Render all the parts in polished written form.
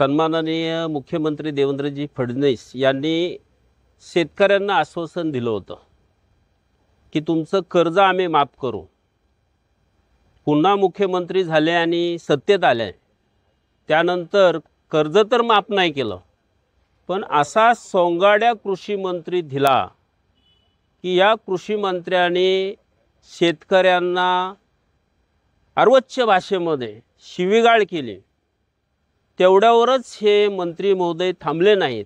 सन्माननीय मुख्यमंत्री देवेंद्रजी फडणवीस यांनी शेतकऱ्यांना आश्वासन दिलं होतं की तुमचं कर्ज आम्ही माफ करू। पुन्हा मुख्यमंत्री झाले आणि सत्तेत आले, त्यानंतर कर्ज तर माफ नाही केलं, पण असा सोंगाड्या कृषी मंत्री दिला की या कृषी मंत्र्याने शेतकऱ्यांना अर्वच्च भाषेमध्ये शिवीगाळ केली। तेवढ्यावरच हे मंत्री महोदय थांबले नाहीत,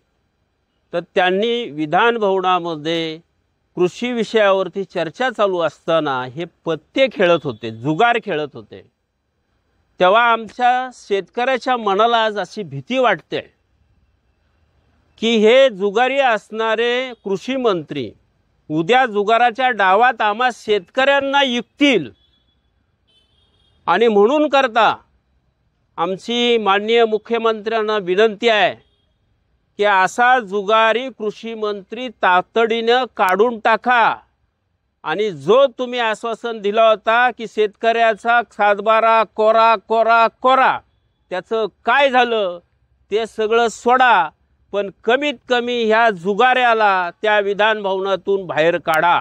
तर त्यांनी विधान भवनामध्ये कृषी विषयावरती चर्चा चालू असताना हे पत्ते खेळत होते, जुगार खेळत होते। तेव्हा आमच्या शेतकऱ्याच्या मनाला आज अशी भीती वाटते की हे जुगारी असणारे कृषी मंत्री उद्या जुगाराच्या डावात आम्हा शेतकऱ्यांना युक्तील। आणि म्हणून करता आमची माननीय मुख्यमंत्र्यांना विनंती आहे की असा जुगारी कृषी मंत्री तातडीने काढून टाका। आणि जो तुम्ही आश्वासन दिला होता की शेतकऱ्याचा सातबारा कोरा कोरा कोरा, त्याचं काय झालं ते सगळं सोडा, पण कमीत कमी ह्या जुगाऱ्याला त्या विधान भवनातून बाहेर काढा,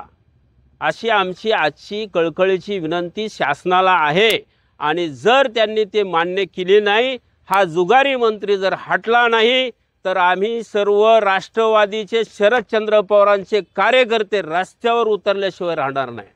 अशी आमची आजची कळकळीची विनंती शासनाला आहे। आणि जर त्यांनी ते मान्य केले नाही, हा जुगारी मंत्री जर हटला नाही, तर आम्ही सर्व राष्ट्रवादीचे शरदचंद्र पवारांचे कार्यकर्ते रस्त्यावर उतरल्याशिवाय राहणार नाही।